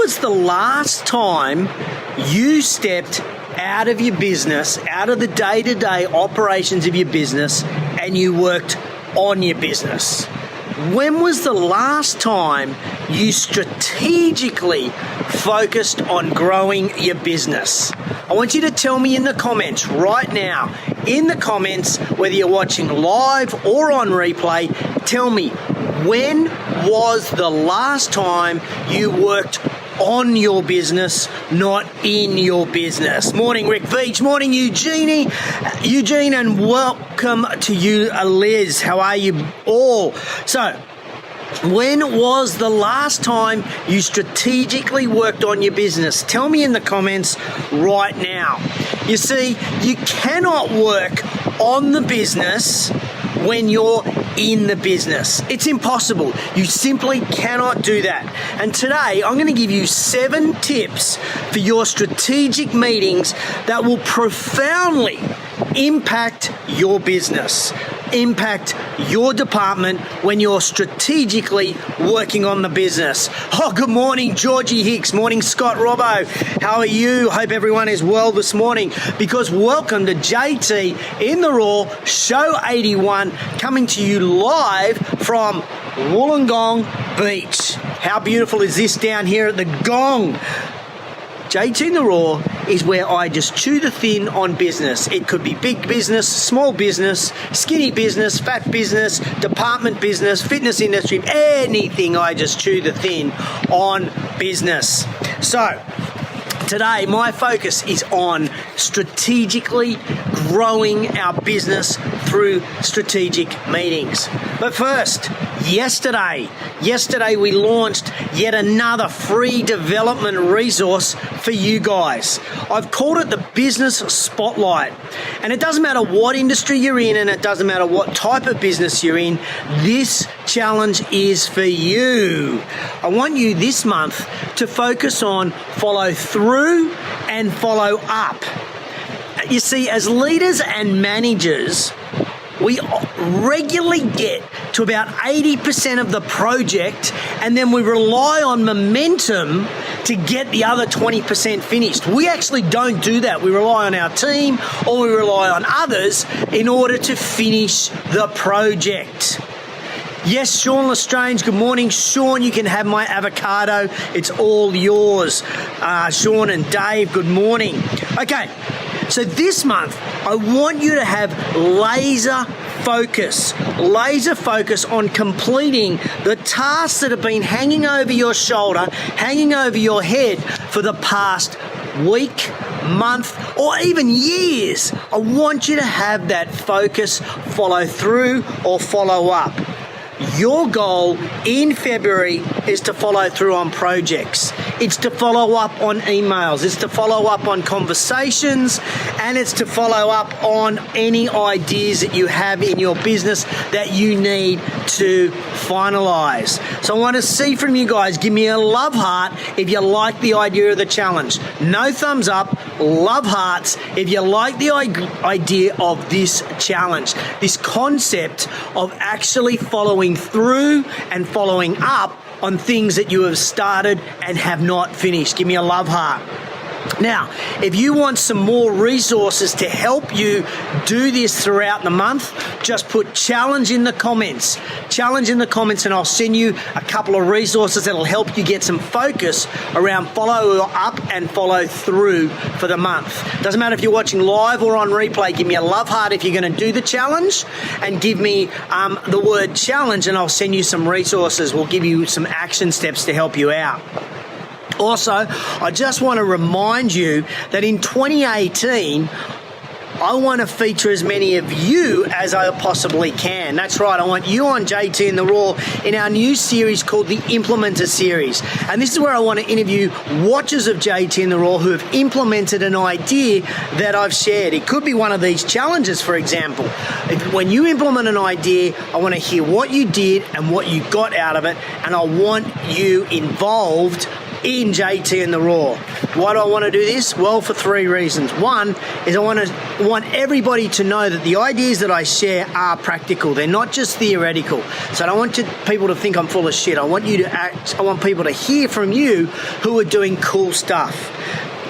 was the last time you stepped out of your business, out of the day-to-day operations of your business, and you worked on your business? When was the last time you strategically focused on growing your business? I want you to tell me in the comments right now, in the comments, whether you're watching live or on replay, tell me, when was the last time you worked on your business, not in your business? Morning, Rick Veach. Morning, Eugene, and welcome to you, Liz. How are you all? So, when was the last time you strategically worked on your business? Tell me in the comments right now. You see, you cannot work on the business when you're in the business. It's impossible. You simply cannot do that. And today, I'm going to give you 7 tips for your strategic meetings that will profoundly impact your business, impact your department when you're strategically working on the business. Oh, good morning, Georgie Hicks. Morning, Scott Robbo. How are you? Hope everyone is well this morning, because welcome to JT in the Raw, show 81, coming to you live from Wollongong Beach. How beautiful is this down here at the Gong? JT in the Raw is where I just chew the thin on business. It could be big business, small business, skinny business, fat business, department business, fitness industry, anything. I just chew the thin on business. So today, my focus is on strategically growing our business through strategic meetings. But first, yesterday we launched yet another free development resource for you guys. I've called it the Business Spotlight. And it doesn't matter what industry you're in, and it doesn't matter what type of business you're in, this challenge is for you. I want you this month to focus on follow through and follow up. You see, as leaders and managers, we regularly get to about 80% of the project, and then we rely on momentum to get the other 20% finished. We actually don't do that. We rely on our team, or we rely on others in order to finish the project. Yes, Sean Lestrange, good morning. Sean, you can have my avocado. It's all yours. Sean and Dave, good morning. Okay, so this month, I want you to have laser focus on completing the tasks that have been hanging over your shoulder, hanging over your head for the past week, month, or even years. I want you to have that focus, follow through or follow up. Your goal in February is to follow through on projects. It's to follow up on emails. It's to follow up on conversations, and it's to follow up on any ideas that you have in your business that you need to finalize. So I want to see from you guys, give me a love heart if you like the idea of the challenge. No thumbs up, love hearts if you like the idea of this challenge, this concept of actually following through and following up on things that you have started and have not finished. Give me a love heart. Now, if you want some more resources to help you do this throughout the month, just put challenge in the comments. Challenge in the comments, and I'll send you a couple of resources that'll help you get some focus around follow up and follow through for the month. Doesn't matter if you're watching live or on replay, give me a love heart if you're going to do the challenge, and give me the word challenge, and I'll send you some resources. We'll give you some action steps to help you out. Also, I just want to remind you that in 2018, I want to feature as many of you as I possibly can. That's right, I want you on JT in the Raw in our new series called the Implementer Series. And this is where I want to interview watchers of JT in the Raw who have implemented an idea that I've shared. It could be one of these challenges, for example. When you implement an idea, I want to hear what you did and what you got out of it, and I want you involved in JTInTheRaw. Why do I want to do this? Well, for three reasons. One is I want everybody to know that the ideas that I share are practical. They're not just theoretical. So I don't want people to think I'm full of shit. I want people to hear from you who are doing cool stuff.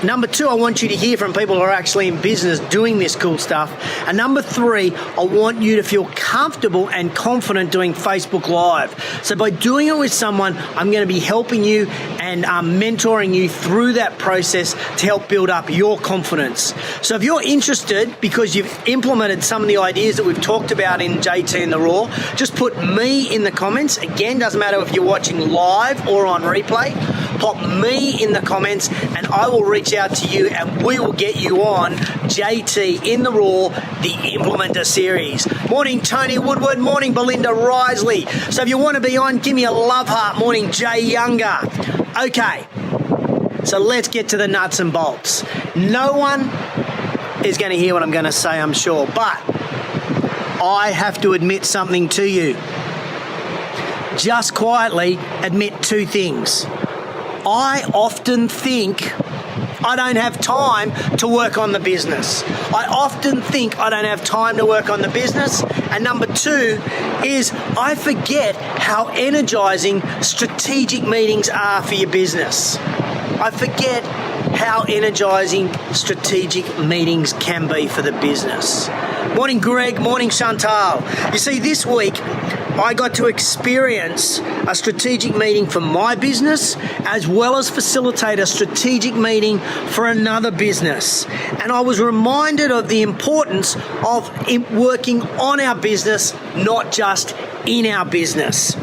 Number two, I want you to hear from people who are actually in business doing this cool stuff. And number three, I want you to feel comfortable and confident doing Facebook Live. So by doing it with someone, I'm going to be helping you and mentoring you through that process to help build up your confidence. So if you're interested because you've implemented some of the ideas that we've talked about in JTInTheRaw, just put me in the comments. Again, doesn't matter if you're watching live or on replay. Pop me in the comments and I will reach out to you and we will get you on JTInTheRaw, the Implementer Series. Morning, Tony Woodward. Morning, Belinda Risley. So if you want to be on, give me a love heart. Morning, Jay Younger. Okay, so let's get to the nuts and bolts. No one is going to hear what I'm going to say, I'm sure, but I have to admit something to you. Just quietly admit two things. I often think I don't have time to work on the business. I often think I don't have time to work on the business. And number two is I forget how energizing strategic meetings are for your business. I forget how energizing strategic meetings can be for the business. Morning, Greg. Morning, Chantal. You see, this week, I got to experience a strategic meeting for my business as well as facilitate a strategic meeting for another business. And I was reminded of the importance of working on our business, not just in our business.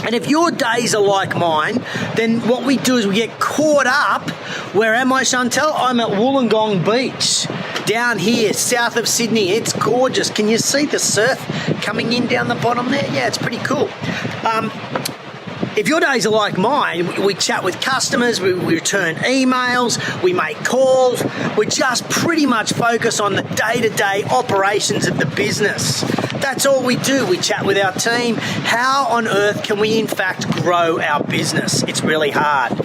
And if your days are like mine, then what we do is we get caught up. Where am I, Chantel? I'm at Wollongong Beach, down here, south of Sydney. It's gorgeous. Can you see the surf coming in down the bottom there? Yeah, it's pretty cool. If your days are like mine, we chat with customers, we return emails, we make calls, we just pretty much focus on the day-to-day operations of the business. That's all we do. We chat with our team. How on earth can we in fact grow our business? It's really hard.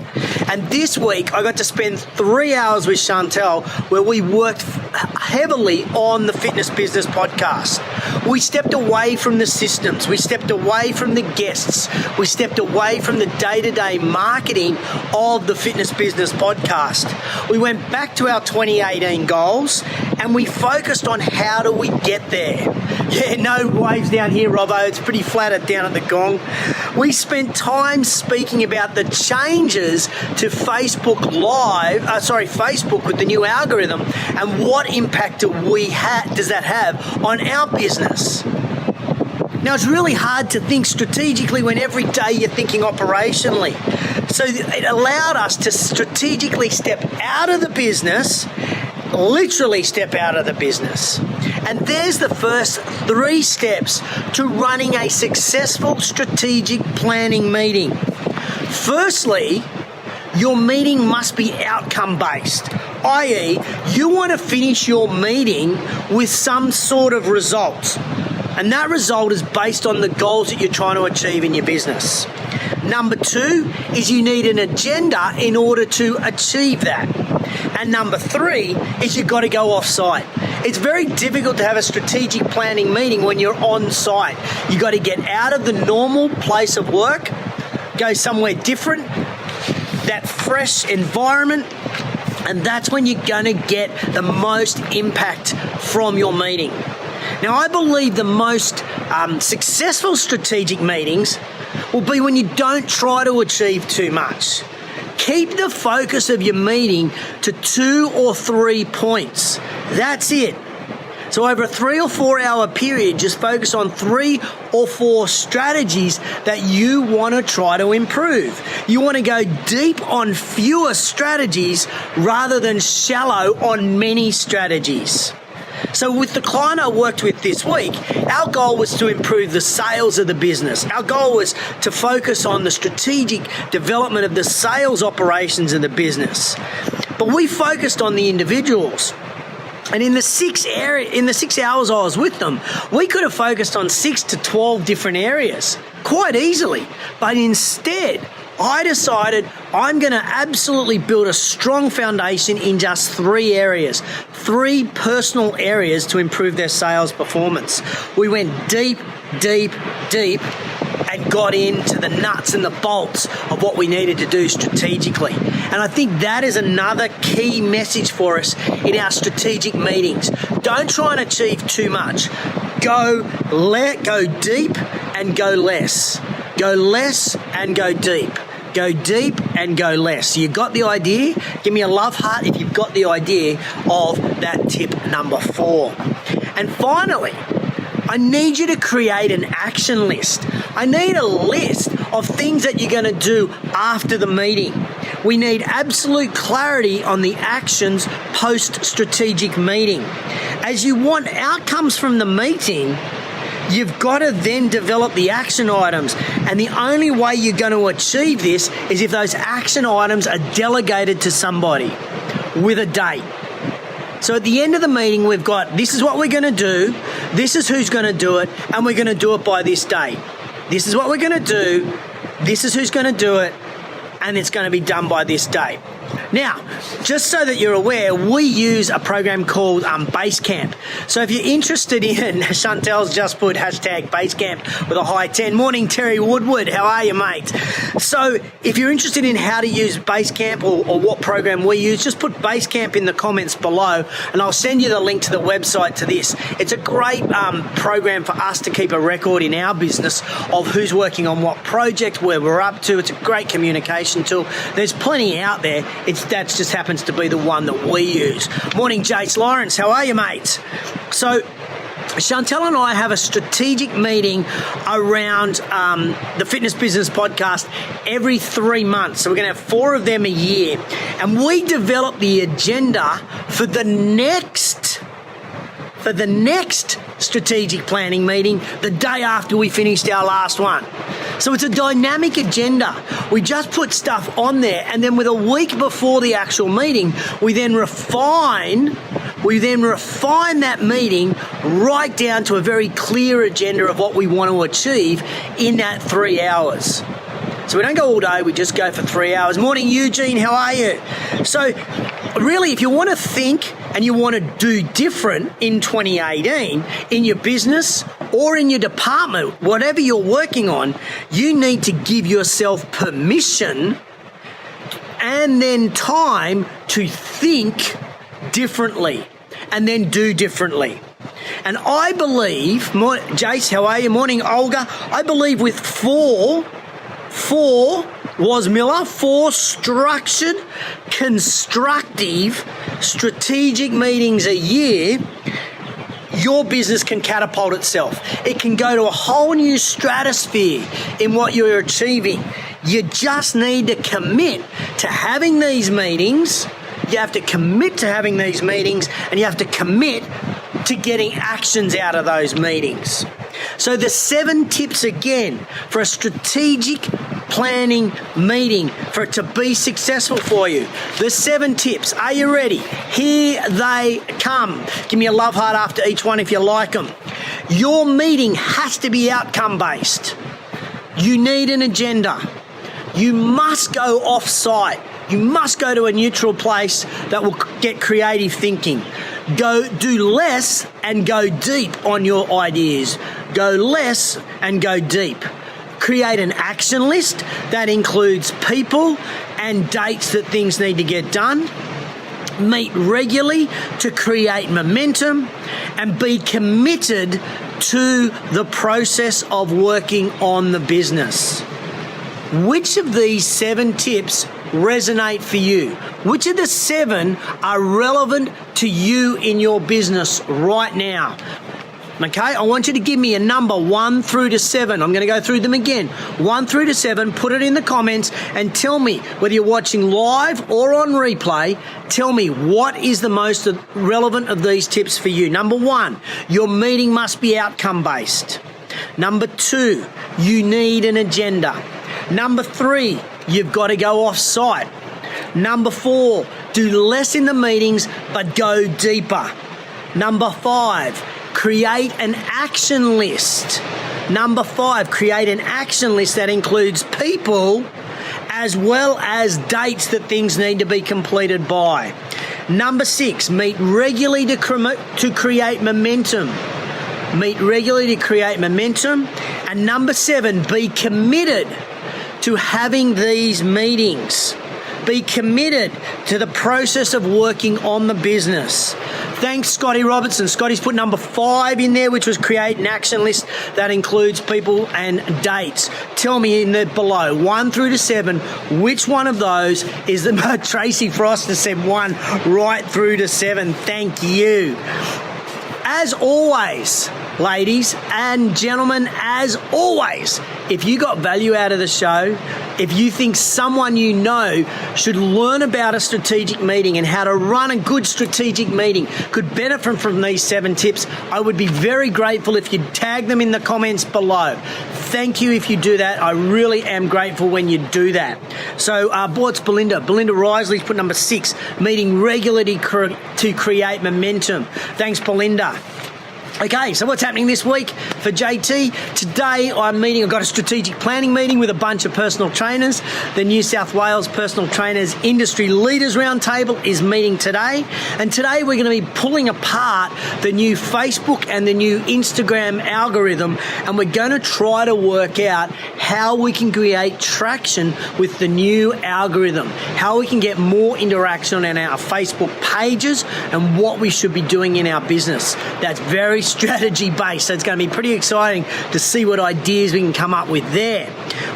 And this week, I got to spend 3 hours with Chantel where we worked heavily on the Fitness Business Podcast. We stepped away from the systems. We stepped away from the guests. We stepped away from the day-to-day marketing of the Fitness Business Podcast. We went back to our 2018 goals and we focused on how do we get there. Yeah, no waves down here, Robbo. It's pretty flat down at the Gong. We spent time speaking about the changes to Facebook with the new algorithm and what impact does that have on our business. Now, it's really hard to think strategically when every day you're thinking operationally. So it allowed us to strategically step out of the business, literally step out of the business. And there's the first 3 steps to running a successful strategic planning meeting. Firstly, your meeting must be outcome-based, i.e., you want to finish your meeting with some sort of result. And that result is based on the goals that you're trying to achieve in your business. Number 2 is you need an agenda in order to achieve that. And number 3 is you've got to go off-site. It's very difficult to have a strategic planning meeting when you're on-site. You've got to get out of the normal place of work, go somewhere different, that fresh environment, and that's when you're going to get the most impact from your meeting. Now, I believe the most successful strategic meetings will be when you don't try to achieve too much. Keep the focus of your meeting to 2 or 3 points. That's it. So over a 3 or 4 hour period, just focus on 3 or 4 strategies that you want to try to improve. You want to go deep on fewer strategies rather than shallow on many strategies. So with the client I worked with this week, our goal was to improve the sales of the business. Our goal was to focus on the strategic development of the sales operations of the business. But we focused on the individuals. And in the 6 hours I was with them, we could have focused on 6 to 12 different areas quite easily. But instead, I decided I'm going to absolutely build a strong foundation in just 3 areas, 3 personal areas to improve their sales performance. We went deep, deep, deep and got into the nuts and the bolts of what we needed to do strategically. And I think that is another key message for us in our strategic meetings. Don't try and achieve too much. Go deep and go less. Go less and go deep. Go deep and go less. So you got the idea? Give me a love heart if you've got the idea of that tip number 4. And finally, I need you to create an action list. I need a list of things that you're going to do after the meeting. We need absolute clarity on the actions post-strategic meeting. As you want outcomes from the meeting, you've got to then develop the action items. And the only way you're going to achieve this is if those action items are delegated to somebody with a date. So at the end of the meeting, we've got, this is what we're going to do, this is who's going to do it, and we're going to do it by this date. This is what we're going to do, this is who's going to do it, and it's going to be done by this date. Now, just so that you're aware, we use a program called Basecamp. So if you're interested in, Chantel's just put hashtag Basecamp with a high 10. Morning, Terry Woodward. How are you, mate? So if you're interested in how to use Basecamp or what program we use, just put Basecamp in the comments below and I'll send you the link to the website to this. It's a great program for us to keep a record in our business of who's working on what project, where we're up to. It's a great communication tool. There's plenty out there. That just happens to be the one that we use. Morning, Jace Lawrence. How are you, mate? So, Chantel and I have a strategic meeting around the Fitness Business Podcast every 3 months. So we're going to have 4 of them a year. And we develop the agenda for the next strategic planning meeting the day after we finished our last one. So it's a dynamic agenda. We just put stuff on there, and then with a week before the actual meeting, we then refine that meeting right down to a very clear agenda of what we want to achieve in that 3 hours. So we don't go all day, we just go for 3 hours. Morning, Eugene, how are you? So really, if you want to think and you want to do different in 2018 in your business or in your department, whatever you're working on, you need to give yourself permission and then time to think differently and then do differently. And I believe, Jace, how are you? Morning, Olga. I believe with 4 structured, constructive, strategic meetings a year, your business can catapult itself. It can go to a whole new stratosphere in what you're achieving. You just need to commit to having these meetings. You have to commit to having these meetings, and you have to commit to getting actions out of those meetings. So the 7 tips again for a strategic planning meeting for it to be successful for you. The 7 tips. Are you ready? Here they come. Give me a love heart after each one if you like them. Your meeting has to be outcome based. You need an agenda. You must go off site. You must go to a neutral place that will get creative thinking. Go do less and go deep on your ideas. Go less and go deep. Create an action list that includes people and dates that things need to get done. Meet regularly to create momentum and be committed to the process of working on the business. Which of these 7 tips resonate for you? Which of the 7 are relevant to you in your business right now? Okay, I want you to give me a number 1 through to 7. I'm going to go through them again. 1 through to 7, put it in the comments and tell me whether you're watching live or on replay. Tell me what is the most relevant of these tips for you. Number 1, your meeting must be outcome based. Number 2, you need an agenda. Number 3, you've got to go off site. Number 4, do less in the meetings but go deeper. Number 5, create an action list. Number 5, create an action list that includes people as well as dates that things need to be completed by. Number 6, meet regularly to create momentum. Meet regularly to create momentum. And number 7, be committed to having these meetings. Be committed to the process of working on the business. Thanks, Scotty Robertson. Scotty's put number 5 in there, which was create an action list that includes people and dates. Tell me in the below, 1 through to 7, which one of those is the Tracy Frost said 1 right through to 7. Thank you. As always, ladies and gentlemen, as always, if you got value out of the show, if you think someone you know should learn about a strategic meeting and how to run a good strategic meeting, could benefit from these 7 tips, I would be very grateful if you'd tag them in the comments below. Thank you if you do that. I really am grateful when you do that. So, what's Belinda? Belinda Risley's put number 6, meeting regularly to create momentum. Thanks, Belinda. Okay, so what's happening this week for JT? Today I've got a strategic planning meeting with a bunch of personal trainers. The New South Wales Personal Trainers Industry Leaders Roundtable is meeting today. And today we're going to be pulling apart the new Facebook and the new Instagram algorithm, and we're going to try to work out how we can create traction with the new algorithm, how we can get more interaction on our Facebook pages, and what we should be doing in our business. That's very strategy based, so it's going to be pretty exciting to see what ideas we can come up with there.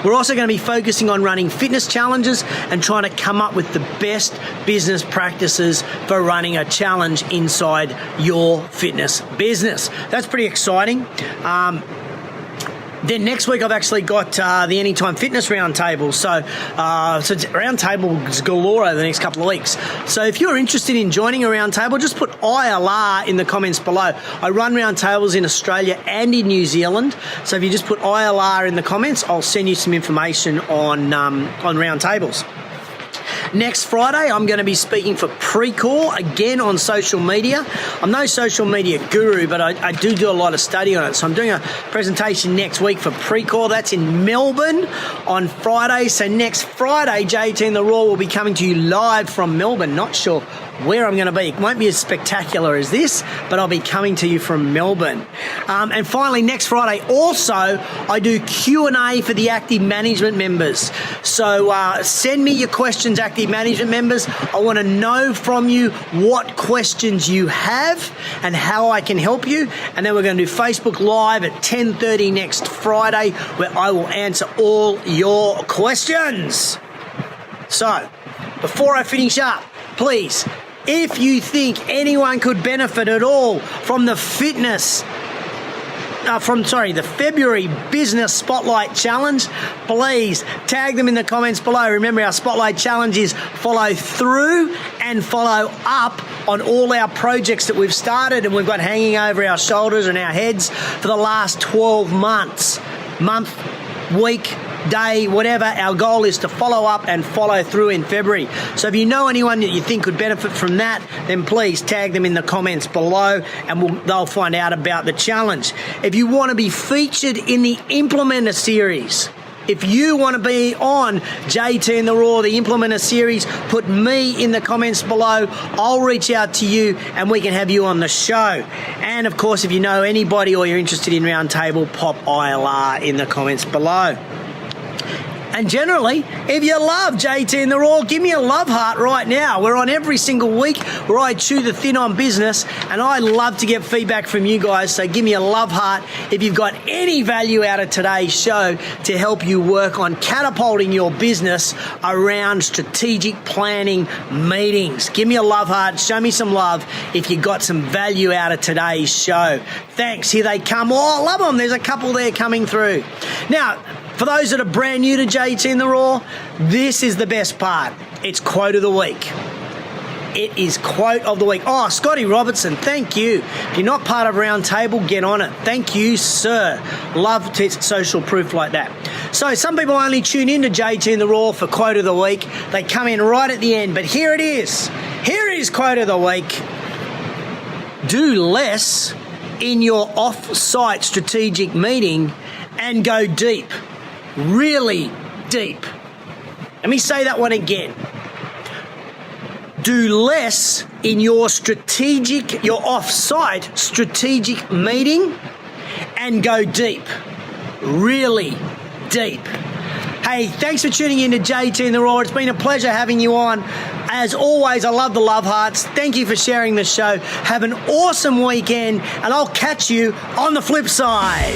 We're also going to be focusing on running fitness challenges and trying to come up with the best business practices for running a challenge inside your fitness business. That's pretty exciting. Then next week I've actually got the Anytime Fitness Roundtable. So it's roundtables galore over the next couple of weeks. So if you're interested in joining a roundtable, just put ILR in the comments below. I run roundtables in Australia and in New Zealand. So if you just put ILR in the comments, I'll send you some information on roundtables. Next Friday, I'm going to be speaking for Precor, again on social media. I'm no social media guru, but I do a lot of study on it. So I'm doing a presentation next week for Precor. That's in Melbourne on Friday. So next Friday, JTInTheRaw will be coming to you live from Melbourne. Not sure where I'm going to be. It won't be as spectacular as this, but I'll be coming to you from Melbourne. And finally, next Friday, also, I do Q&A for the Active Management members. So send me your questions, Active Management members. I want to know from you what questions you have and how I can help you. And then we're going to do Facebook Live at 10:30 next Friday, where I will answer all your questions. So, before I finish up, please, if you think anyone could benefit at all from the the February Business Spotlight Challenge, please tag them in the comments below. Remember, our Spotlight Challenge is follow through and follow up on all our projects that we've started and we've got hanging over our shoulders and our heads for the last 12 months. Month, week, day, whatever. Our goal is to follow up and follow through in February. So if you know anyone that you think could benefit from that, then please tag them in the comments below and they'll find out about the challenge. If you want to be featured in the Implementer series, if you want to be on JTInTheRaw, the Implementer series, put me in the comments below. I'll reach out to you and we can have you on the show. And of course, if you know anybody or you're interested in Roundtable, pop ILR in the comments below. And generally, if you love JTInTheRaw, give me a love heart right now. We're on every single week where I chew the thin on business, and I love to get feedback from you guys, so give me a love heart if you've got any value out of today's show to help you work on catapulting your business around strategic planning meetings. Give me a love heart. Show me some love if you got some value out of today's show. Thanks. Here they come. Oh, I love them. There's a couple there coming through. Now, for those that are brand new to JTInTheRaw, this is the best part. It's quote of the week. It is quote of the week. Oh, Scotty Robertson, thank you. If you're not part of Roundtable, get on it. Thank you, sir. Love to social proof like that. So some people only tune in to JTInTheRaw for quote of the week. They come in right at the end, but here it is. Here is quote of the week. Do less in your off-site strategic meeting and go deep. Really deep. Let me say that one again. Do less in your off-site strategic meeting and go deep, really deep. Hey, thanks for tuning in to JTInTheRaw. It's been a pleasure having you on. As always, I love the love hearts. Thank you for sharing the show. Have an awesome weekend, and I'll catch you on the flip side.